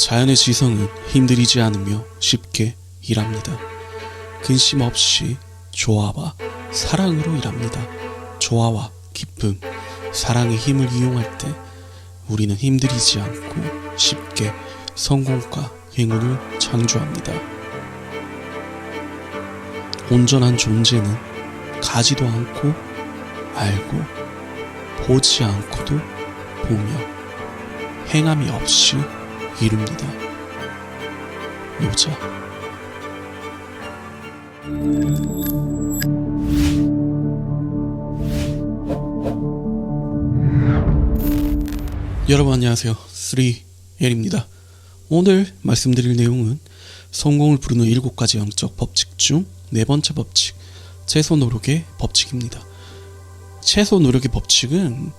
자연의 지성은 힘들이지 않으며 쉽게 일합니다. 근심 없이 조화와 사랑으로 일합니다. 조화와 기쁨, 사랑의 힘을 이용할 때 우리는 힘들이지 않고 쉽게 성공과 행운을 창조합니다. 온전한 존재는 가지도 않고 알고 보지 않고도 보며 행함이 없이 이룹니다. 요자. 여러분 안녕하세요. 3L입니다. 오늘 말씀드릴 내용은 성공을 부르는 7가지 영적 법칙 중 4번째 법칙, 최소 노력의 법칙입니다. 최소 노력의 법칙은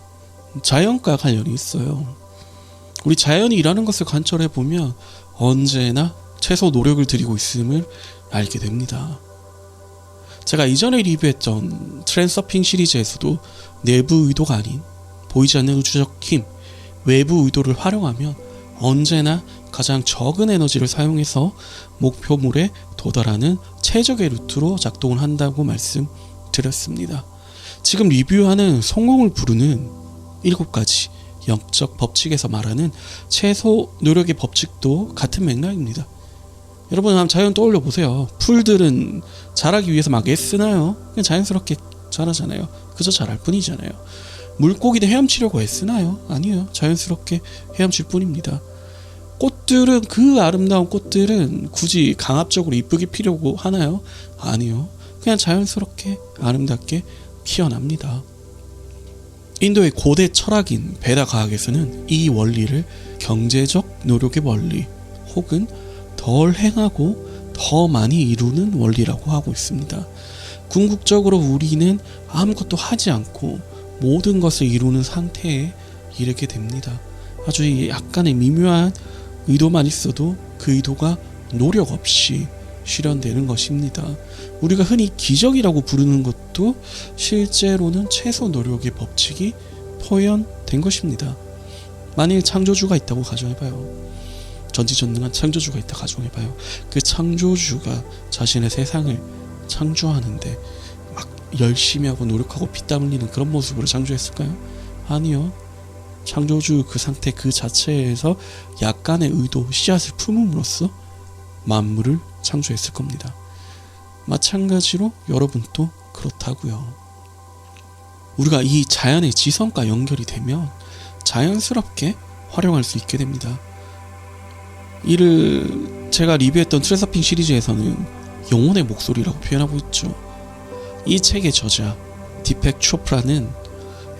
자연과 관련이 있어요. 우리 자연이 일하는 것을 관찰해 보면 언제나 최소 노력을 들이고 있음을 알게 됩니다. 제가 이전에 리뷰했던 트랜서핑 시리즈에서도 내부 의도가 아닌 보이지 않는 우주적 힘, 외부 의도를 활용하면 언제나 가장 적은 에너지를 사용해서 목표물에 도달하는 최적의 루트로 작동을 한다고 말씀드렸습니다. 지금 리뷰하는 성공을 부르는 7가지 영적 법칙에서 말하는 최소 노력의 법칙도 같은 맥락입니다. 여러분 한번 자연 떠올려 보세요. 풀들은 자라기 위해서 막 애쓰나요? 그냥 자연스럽게 자라잖아요. 그저 자랄 뿐이잖아요. 물고기도 헤엄치려고 애쓰나요? 아니에요. 자연스럽게 헤엄칠 뿐입니다. 꽃들은, 그 아름다운 꽃들은 굳이 강압적으로 이쁘게 피려고 하나요? 아니요. 그냥 자연스럽게 아름답게 피어납니다. 인도의 고대 철학인 베다 과학에서는 이 원리를 경제적 노력의 원리 혹은 덜 행하고 더 많이 이루는 원리라고 하고 있습니다. 궁극적으로 우리는 아무것도 하지 않고 모든 것을 이루는 상태에 이르게 됩니다. 아주 약간의 미묘한 의도만 있어도 그 의도가 노력 없이 실현되는 것입니다. 우리가 흔히 기적이라고 부르는 것도 실제로는 최소 노력의 법칙이 표현된 것입니다. 만일 창조주가 있다고 가정해봐요. 전지전능한 창조주가 있다 가정해봐요. 그 창조주가 자신의 세상을 창조하는데 막 열심히 하고 노력하고 피땀 흘리는 그런 모습으로 창조했을까요? 아니요. 창조주 그 상태 그 자체에서 약간의 의도, 씨앗을 품음으로써 만물을 창조했을 겁니다. 마찬가지로 여러분도 그렇다고요. 우리가 이 자연의 지성과 연결이 되면 자연스럽게 활용할 수 있게 됩니다. 이를 제가 리뷰했던 트랜서핑 시리즈에서는 영혼의 목소리라고 표현하고 있죠. 이 책의 저자 디펙 초프라는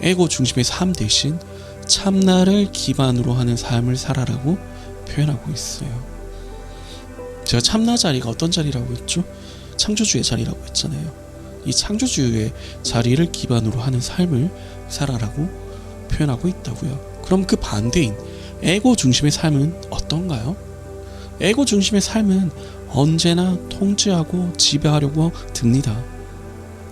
에고 중심의 삶 대신 참나를 기반으로 하는 삶을 살아라고 표현하고 있어요. 제가 참나 자리가 어떤 자리라고 했죠? 창조주의 자리라고 했잖아요. 이 창조주의 자리를 기반으로 하는 삶을 살아라고 표현하고 있다고요. 그럼 그 반대인 에고 중심의 삶은 어떤가요? 에고 중심의 삶은 언제나 통제하고 지배하려고 듭니다.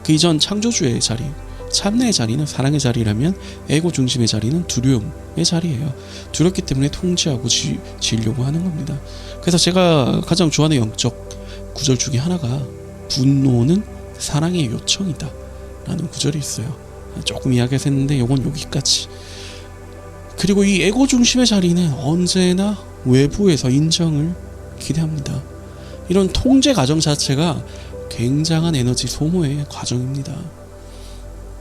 그 이전 창조주의 자리, 참나의 자리는 사랑의 자리라면 에고 중심의 자리는 두려움의 자리예요. 두렵기 때문에 통제하고 지려고 하는 겁니다. 그래서 제가 가장 좋아하는 영적 구절 중에 하나가 분노는 사랑의 요청이다 라는 구절이 있어요. 조금 이야기해서 했는데 이건 여기까지. 그리고 이 에고 중심의 자리는 언제나 외부에서 인정을 기대합니다. 이런 통제 과정 자체가 굉장한 에너지 소모의 과정입니다.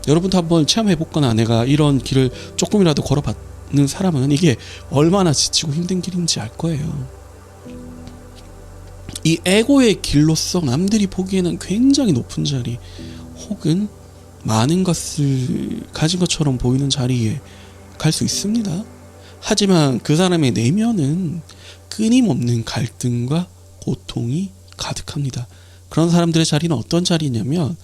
여러분도 한번 체험해보거나 내가 이런 길을 조금이라도 걸어봤는 사람은 이게 얼마나 지치고 힘든 길인지 알 거예요. 이 에고의 길로서 남들이 보기에는 굉장히 높은 자리 혹은 많은 것을 가진 것처럼 보이는 자리에 갈 수 있습니다. 하지만 그 사람의 내면은 끊임없는 갈등과 고통이 가득합니다. 그런 사람들의 자리는 어떤 자리냐면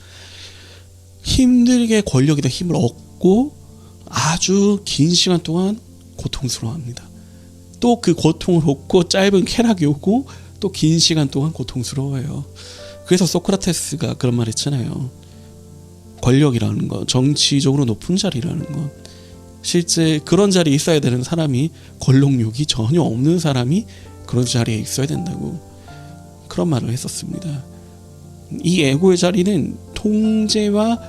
힘들게 권력이나 힘을 얻고 아주 긴 시간 동안 고통스러워합니다. 또 그 고통을 얻고 짧은 쾌락이 오고 또 긴 시간 동안 고통스러워해요. 그래서 소크라테스가 그런 말 했잖아요. 권력이라는 건, 정치적으로 높은 자리라는 건 실제 그런 자리에 있어야 되는 사람이 권력욕이 전혀 없는 사람이 그런 자리에 있어야 된다고 그런 말을 했었습니다. 이 에고의 자리는 통제와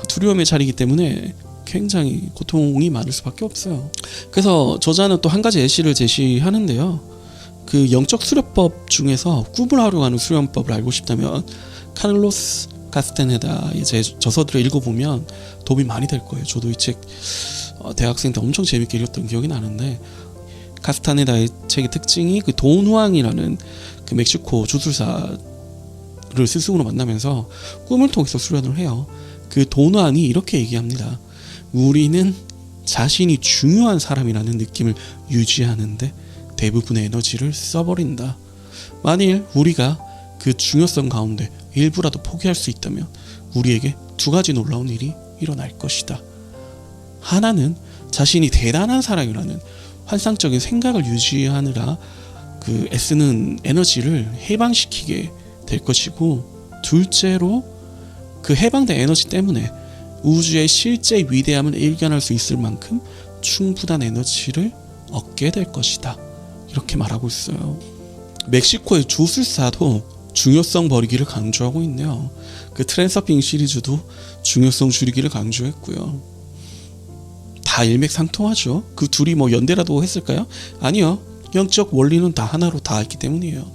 두려움의 자리이기 때문에 굉장히 고통이 많을 수밖에 없어요. 그래서 저자는 또 한 가지 예시를 제시하는데요. 그 영적 수련법 중에서 꿈을 활용하는 수련법을 알고 싶다면 카를로스 카스타네다의 제 저서들을 읽어보면 도움이 많이 될 거예요. 저도 이 책 대학생 때 엄청 재밌게 읽었던 기억이 나는데, 카스타네다의 책의 특징이 그 돈후앙이라는 그 멕시코 주술사를 스승으로 만나면서 꿈을 통해서 수련을 해요. 그 돈후앙이 이렇게 얘기합니다. 우리는 자신이 중요한 사람이라는 느낌을 유지하는데 대부분의 에너지를 써버린다. 만일 우리가 그 중요성 가운데 일부라도 포기할 수 있다면 우리에게 두 가지 놀라운 일이 일어날 것이다. 하나는 자신이 대단한 사람이라는 환상적인 생각을 유지하느라 그 애쓰는 에너지를 해방시키게 될 것이고, 둘째로 그 해방된 에너지 때문에 우주의 실제 위대함을 일견할 수 있을 만큼 충분한 에너지를 얻게 될 것이다. 이렇게 말하고 있어요. 멕시코의 주술사도 중요성 버리기를 강조하고 있네요. 그 트랜서핑 시리즈도 중요성 줄이기를 강조했고요. 다 일맥상통하죠. 그 둘이 뭐 연대라도 했을까요? 아니요. 영적 원리는 다 하나로 다 있기 때문이에요.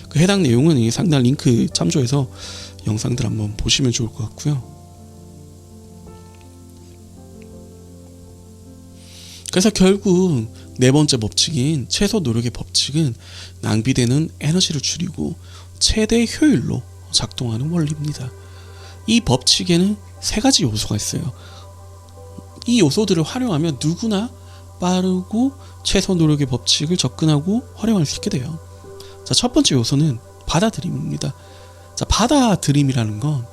그 해당 내용은 상단 링크 참조해서 영상들 한번 보시면 좋을 것 같고요. 그래서 결국 네 번째 법칙인 최소 노력의 법칙은 낭비되는 에너지를 줄이고 최대 효율로 작동하는 원리입니다. 이 법칙에는 세 가지 요소가 있어요. 이 요소들을 활용하면 누구나 빠르고 최소 노력의 법칙을 접근하고 활용할 수 있게 돼요. 자, 첫 번째 요소는 받아들임입니다. 자, 받아들임이라는 건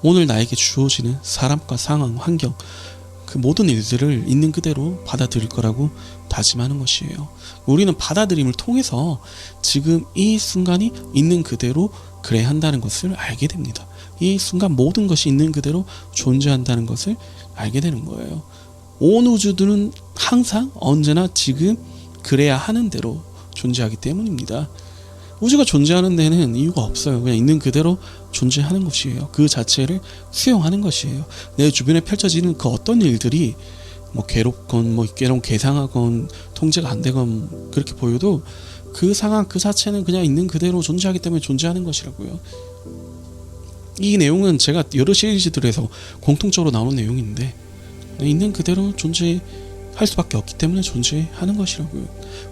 오늘 나에게 주어지는 사람과 상황, 환경, 그 모든 일들을 있는 그대로 받아들일 거라고 다짐하는 것이에요. 우리는 받아들임을 통해서 지금 이 순간이 있는 그대로 그래야 한다는 것을 알게 됩니다. 이 순간 모든 것이 있는 그대로 존재한다는 것을 알게 되는 거예요. 온 우주들은 항상 언제나 지금 그래야 하는 대로 존재하기 때문입니다. 우주가 존재하는 데는 이유가 없어요. 그냥 있는 그대로 존재하는 것이에요. 그 자체를 수용하는 것이에요. 내 주변에 펼쳐지는 그 어떤 일들이 뭐 괴롭건 뭐 괴상하건 통제가 안 되건 그렇게 보여도 그 상황 그 자체는 그냥 있는 그대로 존재하기 때문에 존재하는 것이라고요. 이 내용은 제가 여러 시리즈들에서 공통적으로 나오는 내용인데, 있는 그대로 존재할 수밖에 없기 때문에 존재하는 것이라고요.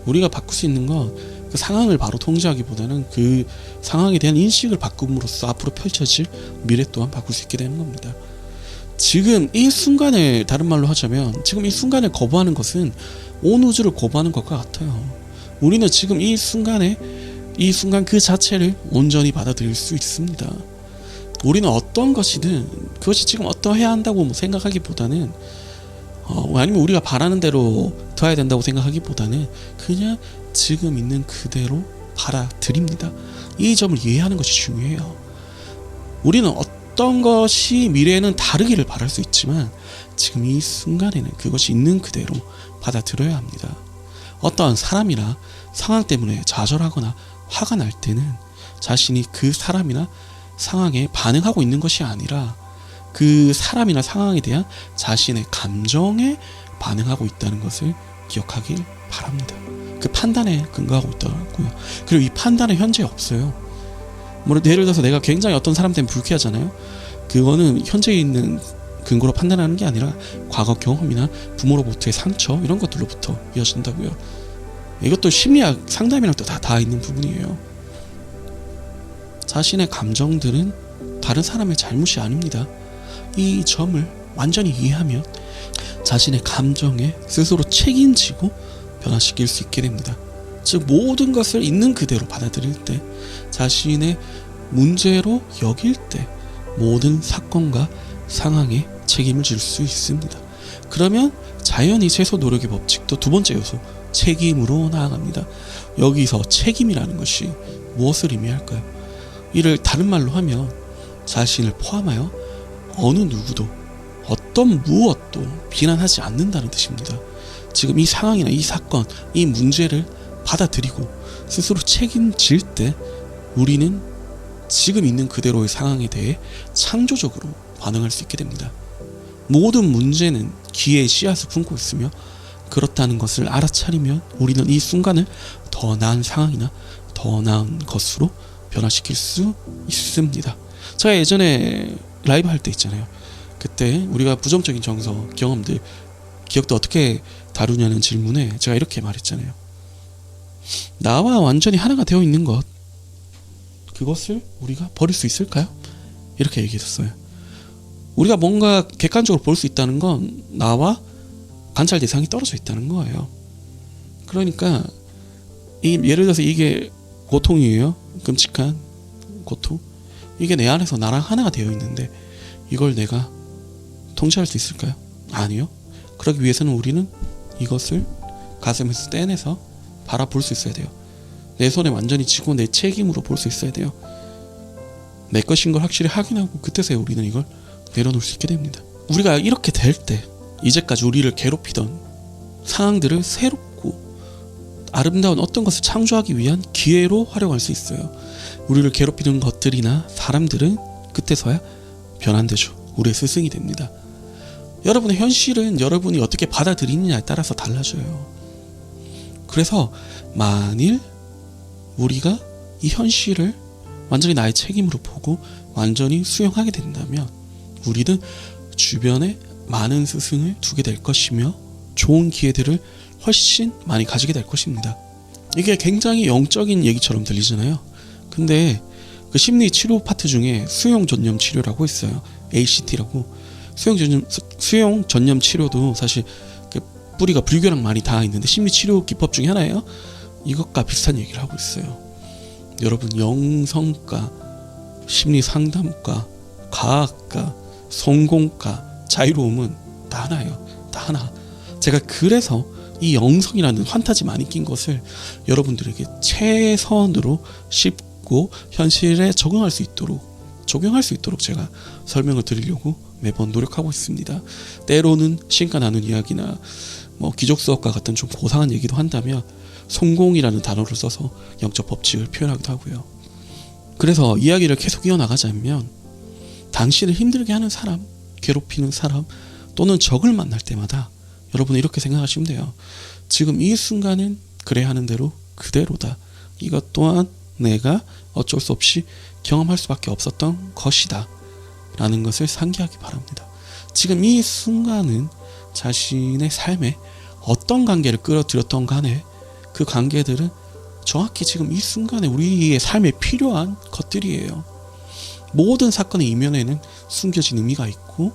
우리가 바꿀 수 있는 건 그 상황을 바로 통제하기보다는 그 상황에 대한 인식을 바꿈으로써 앞으로 펼쳐질 미래 또한 바꿀 수 있게 되는 겁니다. 지금 이 순간을, 다른 말로 하자면 지금 이 순간을 거부하는 것은 온 우주를 거부하는 것과 같아요. 우리는 지금 이 순간 그 자체를 온전히 받아들일 수 있습니다. 우리는 어떤 것이든 그것이 지금 어떠해야 한다고 생각하기보다는 아니면 우리가 바라는 대로 돼야 된다고 생각하기보다는 그냥 지금 있는 그대로 받아들입니다. 이 점을 이해하는 것이 중요해요. 우리는 어떤 것이 미래에는 다르기를 바랄 수 있지만 지금 이 순간에는 그것이 있는 그대로 받아들여야 합니다. 어떠한 사람이나 상황 때문에 좌절하거나 화가 날 때는 자신이 그 사람이나 상황에 반응하고 있는 것이 아니라 그 사람이나 상황에 대한 자신의 감정에 반응하고 있다는 것을 기억하길 바랍니다. 그 판단에 근거하고 있더라고요. 그리고 이 판단은 현재 없어요. 예를 들어서 내가 굉장히 어떤 사람 때문에 불쾌하잖아요. 그거는 현재 있는 근거로 판단하는 게 아니라 과거 경험이나 부모로부터의 상처 이런 것들로부터 이어진다고요. 이것도 심리학 상담이랑 또 다 있는 부분이에요. 자신의 감정들은 다른 사람의 잘못이 아닙니다. 이 점을 완전히 이해하면 자신의 감정에 스스로 책임지고 변화시킬 수 있게 됩니다. 즉 모든 것을 있는 그대로 받아들일 때, 자신의 문제로 여길 때 모든 사건과 상황에 책임을 질 수 있습니다. 그러면 자연히 최소 노력의 법칙도 두 번째 요소 책임으로 나아갑니다. 여기서 책임이라는 것이 무엇을 의미할까요? 이를 다른 말로 하면 자신을 포함하여 어느 누구도 어떤 무엇도 비난하지 않는다는 뜻입니다. 지금 이 상황이나 이 사건, 이 문제를 받아들이고 스스로 책임질 때 우리는 지금 있는 그대로의 상황에 대해 창조적으로 반응할 수 있게 됩니다. 모든 문제는 기회의 씨앗을 품고 있으며 그렇다는 것을 알아차리면 우리는 이 순간을 더 나은 상황이나 더 나은 것으로 변화시킬 수 있습니다. 제가 예전에 라이브 할 때 있잖아요. 그때 우리가 부정적인 정서, 경험들, 기억도 어떻게 다루냐는 질문에 제가 이렇게 말했잖아요. 나와 완전히 하나가 되어 있는 것, 그것을 우리가 버릴 수 있을까요? 이렇게 얘기했었어요. 우리가 뭔가 객관적으로 볼 수 있다는 건 나와 관찰 대상이 떨어져 있다는 거예요. 그러니까 예를 들어서 이게 고통이에요. 끔찍한 고통. 이게 내 안에서 나랑 하나가 되어 있는데 이걸 내가 통제할 수 있을까요? 아니요. 그러기 위해서는 우리는 이것을 가슴에서 떼내서 바라볼 수 있어야 돼요. 내 손에 완전히 쥐고 내 책임으로 볼 수 있어야 돼요. 내 것인 걸 확실히 확인하고 그때서야 우리는 이걸 내려놓을 수 있게 됩니다. 우리가 이렇게 될 때 이제까지 우리를 괴롭히던 상황들을 새롭고 아름다운 어떤 것을 창조하기 위한 기회로 활용할 수 있어요. 우리를 괴롭히는 것들이나 사람들은 그때서야 변환되죠. 우리의 스승이 됩니다. 여러분의 현실은 여러분이 어떻게 받아들이느냐에 따라서 달라져요. 그래서 만일 우리가 이 현실을 완전히 나의 책임으로 보고 완전히 수용하게 된다면 우리는 주변에 많은 스승을 두게 될 것이며 좋은 기회들을 훨씬 많이 가지게 될 것입니다. 이게 굉장히 영적인 얘기처럼 들리잖아요. 근데 그 심리 치료 파트 중에 수용 전념 치료라고 있어요. ACT라고. 수용 전념 치료도 사실 그 뿌리가 불교랑 많이 닿아 있는데 심리 치료 기법 중에 하나예요. 이것과 비슷한 얘기를 하고 있어요. 여러분, 영성과, 심리 상담과, 과학과, 성공과, 자유로움은 다 하나예요. 다 하나. 제가 그래서 이 영성이라는 환타지 많이 낀 것을 여러분들에게 최선으로 쉽고 현실에 적용할 수 있도록 제가 설명을 드리려고 매번 노력하고 있습니다. 때로는 신과 나눈 이야기나 기적 수업과 같은 좀 고상한 얘기도 한다면 성공이라는 단어를 써서 영적 법칙을 표현하기도 하고요. 그래서 이야기를 계속 이어나가자면 당신을 힘들게 하는 사람, 괴롭히는 사람 또는 적을 만날 때마다 여러분은 이렇게 생각하시면 돼요. 지금 이 순간은 그래야 하는 대로 그대로다. 이것 또한 내가 어쩔 수 없이 경험할 수밖에 없었던 것이다 라는 것을 상기하기 바랍니다. 지금 이 순간은 자신의 삶에 어떤 관계를 끌어들였던 간에 그 관계들은 정확히 지금 이 순간에 우리의 삶에 필요한 것들이에요. 모든 사건의 이면에는 숨겨진 의미가 있고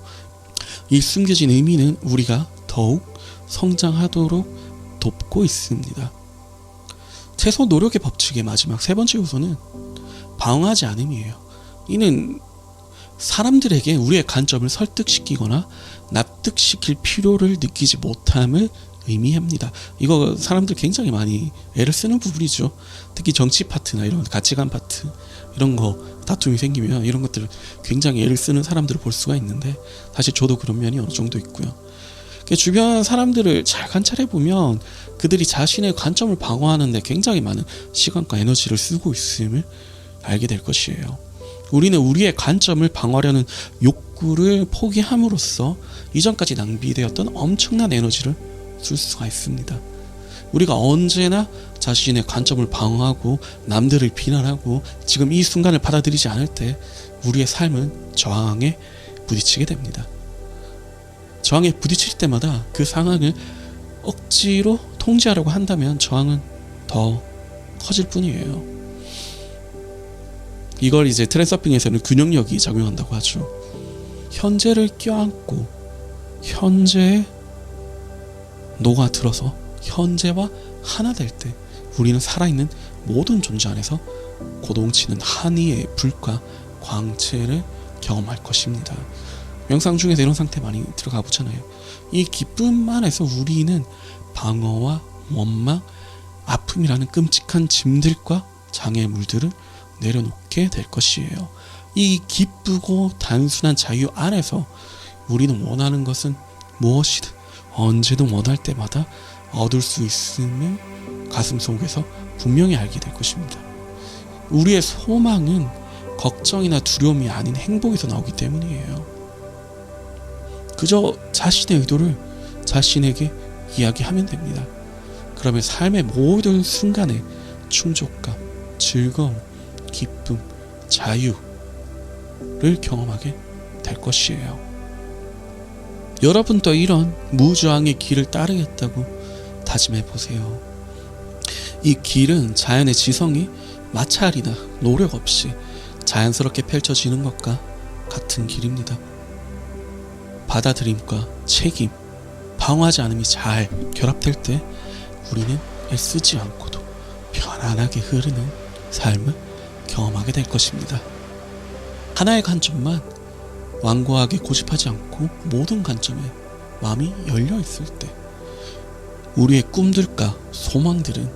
이 숨겨진 의미는 우리가 더욱 성장하도록 돕고 있습니다. 최소 노력의 법칙의 마지막 세 번째 요소는 방어하지 않음이에요. 이는 사람들에게 우리의 관점을 설득시키거나 납득시킬 필요를 느끼지 못함을 의미합니다. 이거 사람들 굉장히 많이 애를 쓰는 부분이죠. 특히 정치 파트나 이런 가치관 파트 이런 거 다툼이 생기면 이런 것들을 굉장히 애를 쓰는 사람들을 볼 수가 있는데 사실 저도 그런 면이 어느 정도 있고요. 주변 사람들을 잘 관찰해보면 그들이 자신의 관점을 방어하는데 굉장히 많은 시간과 에너지를 쓰고 있음을 알게 될 것이에요. 우리는 우리의 관점을 방어하려는 욕구를 포기함으로써 이전까지 낭비되었던 엄청난 에너지를 쓸 수가 있습니다. 우리가 언제나 자신의 관점을 방어하고 남들을 비난하고 지금 이 순간을 받아들이지 않을 때 우리의 삶은 저항에 부딪히게 됩니다. 저항에 부딪힐 때마다 그 상황을 억지로 통제하려고 한다면 저항은 더 커질 뿐이에요. 이걸 이제 트랜서핑에서는 균형력이 작용한다고 하죠. 현재를 껴안고 현재에 녹아들어서 현재와 하나 될 때 우리는 살아있는 모든 존재 안에서 고동치는 한이의 불과 광채를 경험할 것입니다. 명상 중에서 이런 상태 많이 들어가 보잖아요. 이 기쁨 안에서 우리는 방어와 원망, 아픔이라는 끔찍한 짐들과 장애물들을 내려놓게 될 것이에요. 이 기쁘고 단순한 자유 안에서 우리는 원하는 것은 무엇이든 언제든 원할 때마다 얻을 수 있음을 가슴속에서 분명히 알게 될 것입니다. 우리의 소망은 걱정이나 두려움이 아닌 행복에서 나오기 때문이에요. 그저 자신의 의도를 자신에게 이야기하면 됩니다. 그러면 삶의 모든 순간에 충족감, 즐거움, 기쁨, 자유를 경험하게 될 것이에요. 여러분도 이런 무저항의 길을 따르겠다고 다짐해 보세요. 이 길은 자연의 지성이 마찰이나 노력 없이 자연스럽게 펼쳐지는 것과 같은 길입니다. 받아들임과 책임, 방어하지 않음이 잘 결합될 때 우리는 애쓰지 않고도 편안하게 흐르는 삶을 경험하게 될 것입니다. 하나의 관점만 완고하게 고집하지 않고 모든 관점에 마음이 열려 있을 때 우리의 꿈들과 소망들은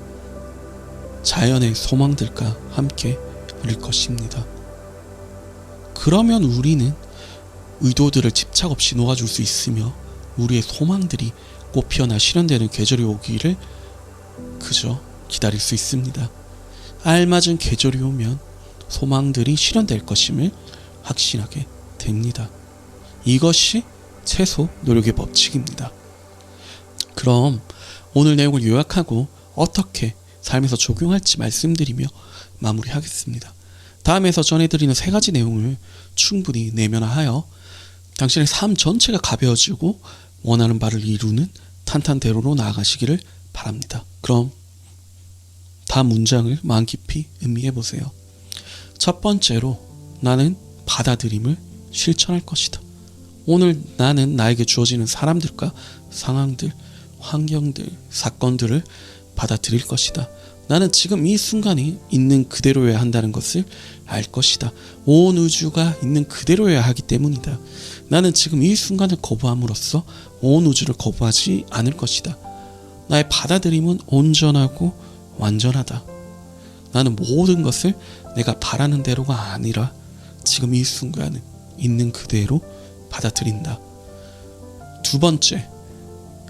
자연의 소망들과 함께 흐를 것입니다. 그러면 우리는 의도들을 집착 없이 놓아줄 수 있으며 우리의 소망들이 꽃피어나 실현되는 계절이 오기를 그저 기다릴 수 있습니다. 알맞은 계절이 오면 소망들이 실현될 것임을 확신하게 됩니다. 이것이 최소 노력의 법칙입니다. 그럼 오늘 내용을 요약하고 어떻게 삶에서 적용할지 말씀드리며 마무리하겠습니다. 다음에서 전해드리는 3가지 내용을 충분히 내면화하여 당신의 삶 전체가 가벼워지고 원하는 바를 이루는 탄탄대로로 나아가시기를 바랍니다. 그럼 다음 문장을 마음 깊이 음미해 보세요. 첫 번째로 나는 받아들임을 실천할 것이다. 오늘 나는 나에게 주어지는 사람들과 상황들, 환경들, 사건들을 받아들일 것이다. 나는 지금 이 순간이 있는 그대로여야 한다는 것을 알 것이다. 온 우주가 있는 그대로여야 하기 때문이다. 나는 지금 이 순간을 거부함으로써 온 우주를 거부하지 않을 것이다. 나의 받아들임은 온전하고 완전하다. 나는 모든 것을 내가 바라는 대로가 아니라 지금 이 순간을 있는 그대로 받아들인다. 두 번째,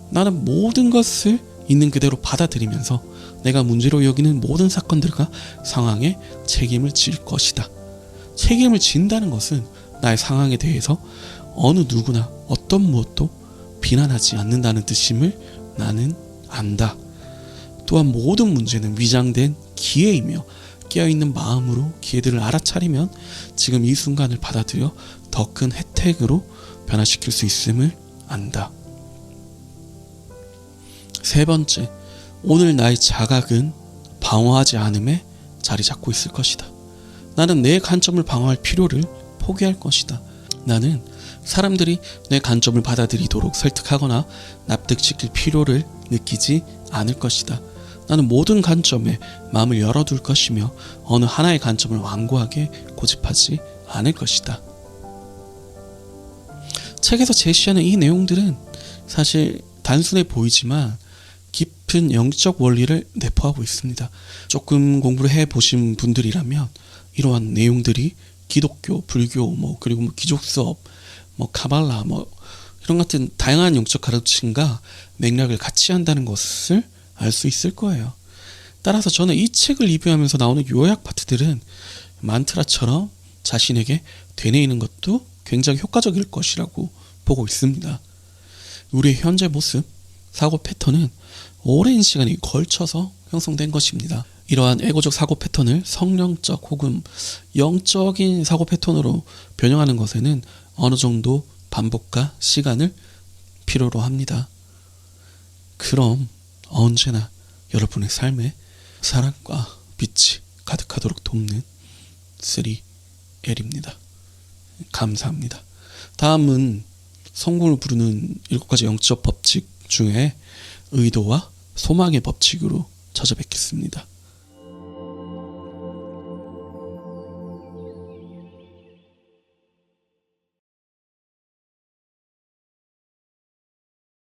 나는 모든 것을 있는 그대로 받아들이면서 내가 문제로 여기는 모든 사건들과 상황에 책임을 질 것이다. 책임을 진다는 것은 나의 상황에 대해서 어느 누구나 어떤 무엇도 비난하지 않는다는 뜻임을 나는 안다. 또한 모든 문제는 위장된 기회이며 깨어있는 마음으로 기회들을 알아차리면 지금 이 순간을 받아들여 더 큰 혜택으로 변화시킬 수 있음을 안다. 세 번째, 오늘 나의 자각은 방어하지 않음에 자리 잡고 있을 것이다. 나는 내 관점을 방어할 필요를 포기할 것이다. 나는 사람들이 내 관점을 받아들이도록 설득하거나 납득시킬 필요를 느끼지 않을 것이다. 나는 모든 관점에 마음을 열어둘 것이며 어느 하나의 관점을 완고하게 고집하지 않을 것이다. 책에서 제시하는 이 내용들은 사실 단순해 보이지만 깊은 영적 원리를 내포하고 있습니다. 조금 공부를 해보신 분들이라면 이러한 내용들이 기독교, 불교, 그리고 기족 수업, 카발라, 이런 같은 다양한 영적 가르침과 맥락을 같이 한다는 것을 알 수 있을 거예요. 따라서 저는 이 책을 리뷰하면서 나오는 요약 파트들은 만트라처럼 자신에게 되뇌이는 것도 굉장히 효과적일 것이라고 보고 있습니다. 우리의 현재 모습, 사고 패턴은 오랜 시간이 걸쳐서 형성된 것입니다. 이러한 에고적 사고 패턴을 성령적 혹은 영적인 사고 패턴으로 변형하는 것에는 어느 정도 반복과 시간을 필요로 합니다. 그럼 언제나 여러분의 삶에 사랑과 빛이 가득하도록 돕는 3L입니다. 감사합니다. 다음은 성공을 부르는 7가지 영적 법칙 중에 의도와 소망의 법칙으로 찾아뵙겠습니다.